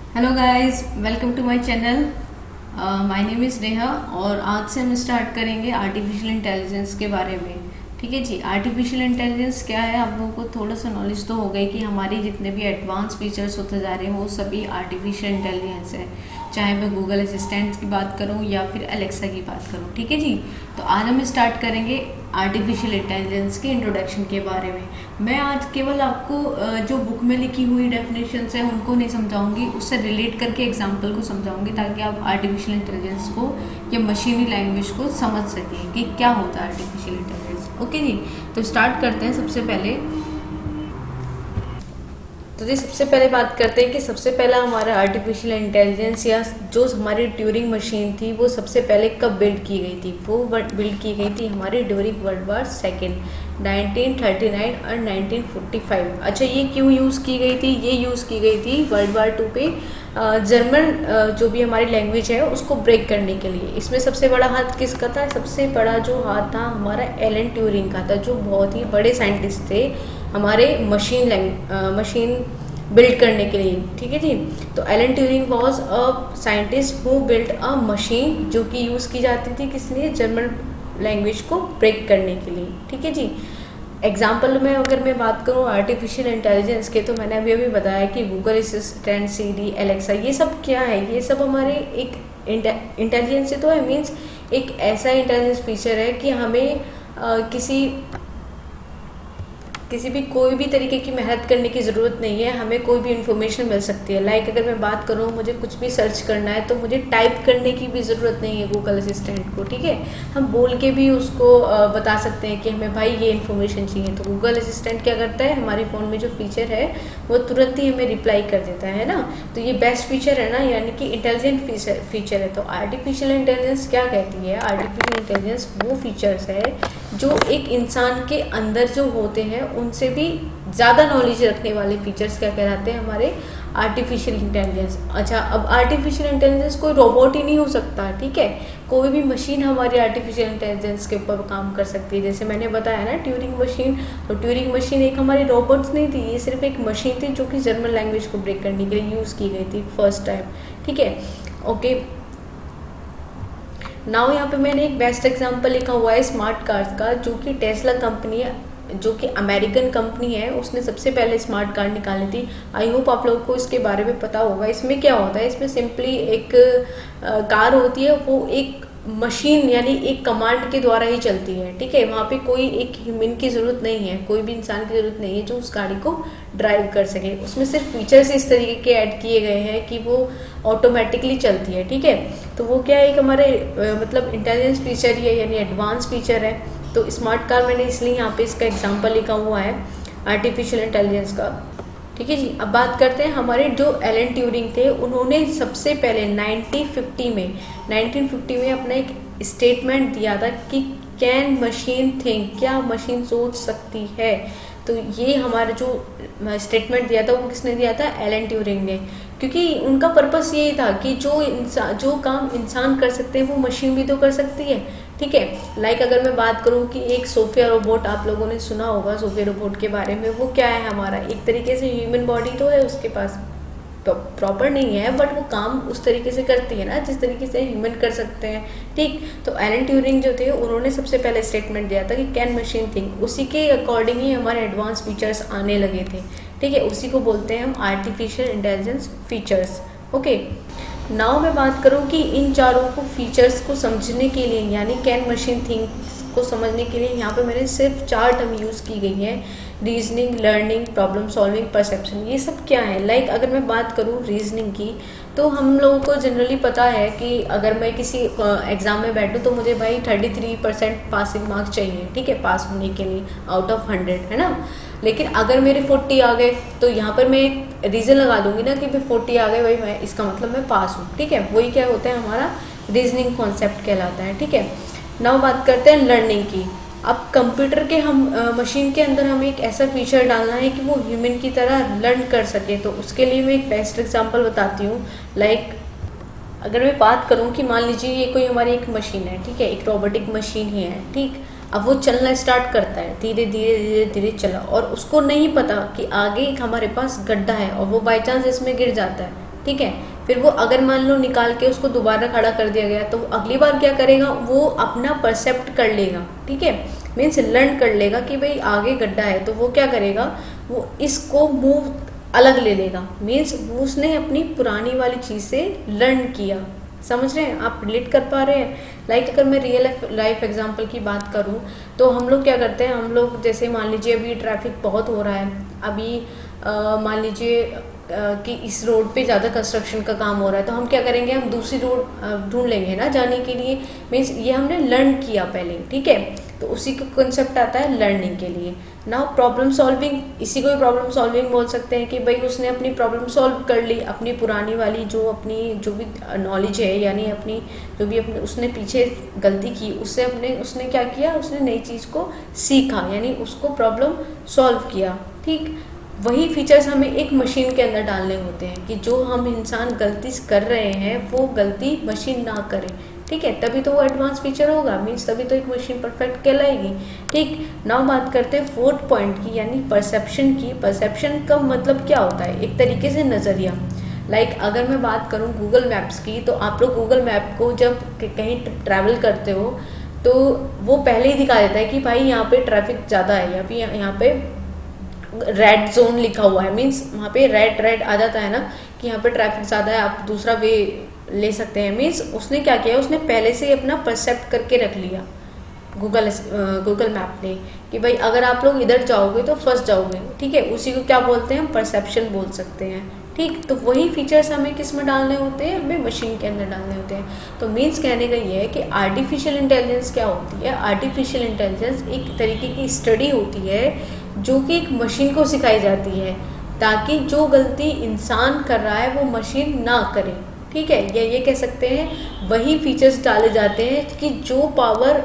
Hello guys, welcome to my channel. My name is Neha और आज से हम स्टार्ट करेंगे आर्टिफिशियल इंटेलिजेंस के बारे में। ठीक है जी। आर्टिफिशियल इंटेलिजेंस क्या है, आप लोगों को थोड़ा सा नॉलेज तो हो गई कि हमारी जितने भी एडवांस फीचर्स होते जा रहे हैं वो सभी आर्टिफिशियल इंटेलिजेंस है। चाहे मैं गूगल असिस्टेंट की बात करूं या फिर अलेक्सा की बात करूं। ठीक है जी। तो आज हम स्टार्ट करेंगे आर्टिफिशियल इंटेलिजेंस के इंट्रोडक्शन के बारे में। मैं आज केवल आपको जो बुक में लिखी हुई डेफिनेशंस है उनको नहीं समझाऊंगी, उससे रिलेट करके एग्जांपल को समझाऊंगी ताकि आप आर्टिफिशियल इंटेलिजेंस को या मशीनी लैंग्वेज को समझ सकें कि क्या होता है आर्टिफिशियल इंटेलिजेंस। ओके जी। तो स्टार्ट करते हैं। सबसे पहले बात करते हैं कि सबसे पहला हमारा आर्टिफिशियल इंटेलिजेंस या जो हमारी ट्यूरिंग मशीन थी वो सबसे पहले कब बिल्ड की गई थी। वो बिल्ड की गई थी हमारी ड्यूरिंग वर्ल्ड वार सेकेंड 1939 और 1945। अच्छा, ये क्यों यूज़ की गई थी? ये यूज़ की गई थी वर्ल्ड वार टू पे जर्मन जो भी हमारी लैंग्वेज है उसको ब्रेक करने के लिए। इसमें सबसे बड़ा हाथ किसका था? सबसे बड़ा जो हाथ था हमारा एलन ट्यूरिंग का था, जो बहुत ही बड़े साइंटिस्ट थे हमारे मशीन बिल्ड करने के लिए। ठीक है जी। तो Alan Turing was a scientist who build a machine जो कि यूज़ की जाती थी किस लिए? जर्मन लैंग्वेज को ब्रेक करने के लिए। ठीक है जी। एग्जाम्पल में अगर मैं बात करूँ आर्टिफिशियल इंटेलिजेंस के, तो मैंने अभी अभी बताया कि गूगल असिस्टेंट, सीरी, एलेक्सा, ये सब क्या है? ये सब हमारे एक इंटेलिजेंस से तो है, मीन्स एक ऐसा इंटेलिजेंस फीचर है कि हमें किसी भी कोई भी तरीके की मेहनत करने की ज़रूरत नहीं है, हमें कोई भी इन्फॉर्मेशन मिल सकती है। लाइक अगर मैं बात करूँ, मुझे कुछ भी सर्च करना है तो मुझे टाइप करने की भी ज़रूरत नहीं है गूगल असिस्टेंट को। ठीक है, हम बोल के भी उसको बता सकते हैं कि हमें भाई ये इन्फॉर्मेशन चाहिए। तो गूगल असिस्टेंट क्या करता है, हमारे फ़ोन में जो फीचर है वो तुरंत ही हमें रिप्लाई कर देता है ना। तो ये बेस्ट फीचर है ना, यानी कि इंटेलिजेंट फीचर है। तो आर्टिफिशियल इंटेलिजेंस क्या कहती है? आर्टिफिशियल इंटेलिजेंस वो फीचर्स है जो एक इंसान के अंदर जो होते हैं उनसे भी ज़्यादा नॉलेज रखने वाले फीचर्स क्या कहलाते हैं? हमारे आर्टिफिशियल इंटेलिजेंस। अच्छा, अब आर्टिफिशियल इंटेलिजेंस कोई रोबोट ही नहीं हो सकता। ठीक है, कोई भी मशीन हमारी आर्टिफिशियल इंटेलिजेंस के ऊपर काम कर सकती है। जैसे मैंने बताया ना ट्यूरिंग मशीन, तो ट्यूरिंग मशीन एक हमारी रोबोट्स नहीं थी, ये सिर्फ एक मशीन थी जो कि जर्मन लैंग्वेज को ब्रेक करने के लिए यूज़ की गई थी फर्स्ट टाइम। ठीक है, ओके। नाउ यहाँ पे मैंने एक बेस्ट एग्जांपल लिखा हुआ है स्मार्ट कार्स का, जो कि टेस्ला कंपनी है, जो कि अमेरिकन कंपनी है, उसने सबसे पहले स्मार्ट कार निकाली थी। आई होप आप लोगों को इसके बारे में पता होगा। इसमें क्या होता है, इसमें सिंपली एक कार होती है, वो एक मशीन यानी एक कमांड के द्वारा ही चलती है। ठीक है, वहाँ पे कोई एक ह्यूमन की ज़रूरत नहीं है, कोई भी इंसान की ज़रूरत नहीं है जो उस गाड़ी को ड्राइव कर सके। उसमें सिर्फ फीचर्स इस तरीके के ऐड किए गए हैं कि वो ऑटोमेटिकली चलती है। ठीक है, तो वो क्या है, एक हमारे मतलब इंटेलिजेंस फीचर ही है, यानी एडवांस फीचर है। तो स्मार्ट कार मैंने इसलिए यहाँ पे इसका एग्जांपल लिखा हुआ है आर्टिफिशियल इंटेलिजेंस का। ठीक है जी। अब बात करते हैं हमारे जो एलन ट्यूरिंग थे, उन्होंने सबसे पहले 1950 में अपना एक स्टेटमेंट दिया था कि कैन मशीन थिंक, क्या मशीन सोच सकती है। तो ये हमारा जो स्टेटमेंट दिया था वो किसने दिया था? एलन ट्यूरिंग ने। क्योंकि उनका पर्पस यही था कि जो काम इंसान कर सकते हैं वो मशीन भी तो कर सकती है। ठीक है, लाइक अगर मैं बात करूँ कि एक सोफिया रोबोट, आप लोगों ने सुना होगा सोफिया रोबोट के बारे में। वो क्या है, हमारा एक तरीके से ह्यूमन बॉडी तो है उसके पास, प्रॉपर नहीं है, बट वो काम उस तरीके से करती है ना जिस तरीके से ह्यूमन कर सकते हैं। ठीक, तो एलन ट्यूरिंग जो थे उन्होंने सबसे पहले स्टेटमेंट दिया था कि कैन मशीन थिंक, उसी के अकॉर्डिंग ही हमारे एडवांस फीचर्स आने लगे थे। ठीक है, उसी को बोलते हैं हम artificial intelligence features. Okay, now मैं बात करूँ कि इन चारों को फीचर्स को समझने के लिए, यानी कैन मशीन थिंक्स को समझने के लिए यहाँ पे मैंने सिर्फ 4 टर्म यूज़ की गई हैं: reasoning, learning, problem solving, perception. ये सब क्या है? लाइक अगर मैं बात करूँ रीजनिंग की, तो हम लोगों को जनरली पता है कि अगर मैं किसी एग्ज़ाम में बैठूँ तो मुझे भाई 33% पासिंग मार्क्स चाहिए। ठीक है, पास होने के लिए आउट ऑफ 100, है ना। लेकिन अगर मेरे 40 आ गए तो यहाँ पर मैं एक रीज़न लगा दूंगी ना कि भाई 40 आ गए भाई, मैं इसका मतलब मैं पास हूँ। ठीक है, वही क्या होता है, हमारा रीजनिंग कॉन्सेप्ट कहलाता है। ठीक है, नाउ बात करते हैं लर्निंग की। अब कंप्यूटर के मशीन के अंदर हमें एक ऐसा फीचर डालना है कि वो ह्यूमन की तरह लर्न कर सके। तो उसके लिए मैं एक बेस्ट एग्जांपल बताती हूँ। लाइक अगर मैं बात करूँ कि मान लीजिए ये कोई हमारी एक मशीन है, ठीक है, एक रोबोटिक मशीन ही है। ठीक, अब वो चलना स्टार्ट करता है, धीरे धीरे धीरे धीरे चला, और उसको नहीं पता कि आगे एक हमारे पास गड्ढा है और वो बाई चांस इसमें गिर जाता है। ठीक है। फिर वो अगर मान लो निकाल के उसको दोबारा खड़ा कर दिया गया तो अगली बार क्या करेगा, वो अपना परसेप्ट कर लेगा, ठीक है, मीन्स लर्न कर लेगा कि भाई आगे गड्ढा है, तो वो क्या करेगा, वो इसको मूव अलग ले लेगा, मीन्स उसने अपनी पुरानी वाली चीज़ से लर्न किया। समझ रहे हैं आप, रिलेट कर पा रहे हैं। लाइक अगर मैं रियल लाइफ एग्जांपल की बात करूं तो हम लोग क्या करते हैं, हम लोग जैसे मान लीजिए अभी ट्रैफिक बहुत हो रहा है, अभी मान लीजिए कि इस रोड पे ज़्यादा कंस्ट्रक्शन का काम हो रहा है, तो हम क्या करेंगे, हम दूसरी रोड ढूंढ लेंगे ना जाने के लिए, मीन्स ये हमने लर्न किया पहले, ठीक है। तो उसी का कंसेप्ट आता है लर्निंग के लिए। नाउ प्रॉब्लम सॉल्विंग, इसी को भी प्रॉब्लम सॉल्विंग बोल सकते हैं कि भाई उसने अपनी प्रॉब्लम सॉल्व कर ली, अपनी पुरानी वाली जो भी नॉलेज है, यानी अपनी जो भी अपने उसने पीछे गलती की उससे उसने क्या किया, उसने नई चीज़ को सीखा, यानी उसको प्रॉब्लम सॉल्व किया, ठीक। वही फीचर्स हमें एक मशीन के अंदर डालने होते हैं कि जो हम इंसान गलती कर रहे हैं वो गलती मशीन ना करे, ठीक है, तभी तो वो एडवांस फीचर होगा, मीन्स तभी तो एक मशीन परफेक्ट कहलाएगी, ठीक। नाउ बात करते हैं फोर्थ पॉइंट की, यानी परसेप्शन की। परसेप्शन का मतलब क्या होता है, एक तरीके से नज़रिया। लाइक अगर मैं बात करूँ गूगल मैप्स की, तो आप लोग गूगल मैप को जब कहीं ट्रैवल करते हो तो वो पहले ही दिखा देता है कि भाई यहाँ पे ट्रैफिक ज़्यादा है, या फिर यहाँ पे रेड जोन लिखा हुआ है, मीन्स वहाँ पे रेड आ जाता है ना कि यहाँ पे ट्रैफिक ज़्यादा है, आप दूसरा वे ले सकते हैं। मीन्स उसने क्या किया, उसने पहले से ही अपना परसेप्ट करके रख लिया गूगल मैप ने कि भाई अगर आप लोग इधर जाओगे तो फंस जाओगे, ठीक है, उसी को क्या बोलते हैं, हम परसेप्शन बोल सकते हैं, ठीक। तो वही फीचर्स हमें किस में डालने होते हैं, हमें मशीन के अंदर डालने होते हैं। तो मीन्स कहने का ये है कि आर्टिफिशियल इंटेलिजेंस क्या होती है, आर्टिफिशियल इंटेलिजेंस एक तरीके की स्टडी होती है जो कि एक मशीन को सिखाई जाती है, ताकि जो गलती इंसान कर रहा है वो मशीन ना करे, ठीक है। या ये कह सकते हैं वही फीचर्स डाले जाते हैं कि जो पावर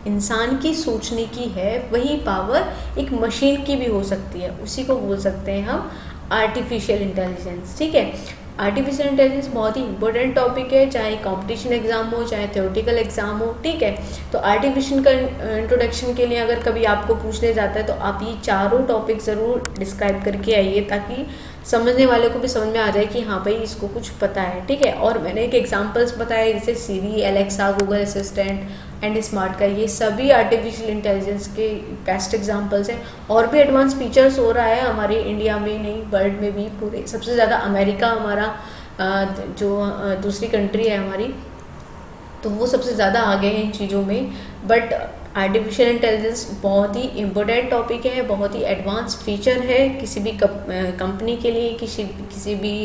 इंसान की सोचने की है वही पावर एक मशीन की भी हो सकती है, उसी को बोल सकते हैं हम आर्टिफिशियल इंटेलिजेंस, ठीक है। आर्टिफिशियल इंटेलिजेंस बहुत ही इंपॉर्टेंट टॉपिक है, चाहे कंपटीशन एग्जाम हो चाहे थ्योरेटिकल एग्जाम हो, ठीक है। तो आर्टिफिशियल का इंट्रोडक्शन के लिए अगर कभी आपको पूछने जाता है तो आप ये चारों टॉपिक ज़रूर डिस्क्राइब करके आइए, ताकि समझने वाले को भी समझ में आ जाए कि हाँ भाई इसको कुछ पता है, ठीक है। और मैंने एक एग्जांपल्स बताए जैसे Siri, Alexa, Google assistant and smart का, ये सभी आर्टिफिशियल इंटेलिजेंस के बेस्ट एग्जांपल्स हैं। और भी एडवांस फीचर्स हो रहा है हमारे इंडिया में नहीं, वर्ल्ड में भी, पूरे सबसे ज़्यादा अमेरिका हमारा जो दूसरी कंट्री है हमारी, तो वो सबसे ज़्यादा आगे हैं इन चीज़ों में। बट आर्टिफिशियल इंटेलिजेंस बहुत ही इम्पोर्टेंट टॉपिक है, बहुत ही एडवांस फीचर है किसी भी कंपनी के लिए, किसी भी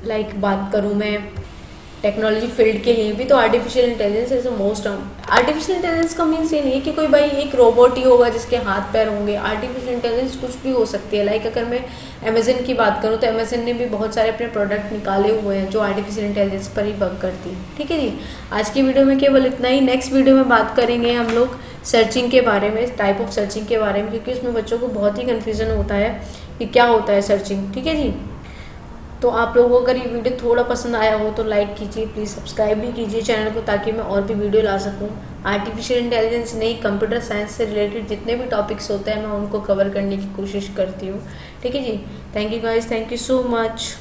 लाइक बात करूँ मैं टेक्नोलॉजी फील्ड के लिए भी, तो artificial intelligence is the most. Artificial intelligence का मीन्स ये नहीं है कि कोई भाई एक रोबोट ही होगा जिसके हाथ पैर होंगे। आर्टिफिशियल इंटेलिजेंस कुछ भी हो सकती है। लाइक अगर मैं अमेजन की बात करूँ तो अमेजन ने भी बहुत सारे अपने प्रोडक्ट निकाले हुए हैं जो आर्टिफिशियल इंटेलिजेंस पर ही वर्क करती है, ठीक है जी। आज की वीडियो में केवल इतना ही। नेक्स्ट वीडियो में बात करेंगे हम लोग सर्चिंग के बारे में, टाइप ऑफ सर्चिंग के बारे में, क्योंकि उसमें बच्चों को बहुत ही कन्फ्यूज़न होता है कि क्या होता है सर्चिंग, ठीक है जी। तो आप लोगों को अगर ये वीडियो थोड़ा पसंद आया हो तो लाइक कीजिए, प्लीज़ सब्सक्राइब भी कीजिए चैनल को, ताकि मैं और भी वीडियो ला सकूं। आर्टिफिशियल इंटेलिजेंस नहीं, कंप्यूटर साइंस से रिलेटेड जितने भी टॉपिक्स होते हैं मैं उनको कवर करने की कोशिश करती हूँ, ठीक है जी। Thank you guys, thank you so much.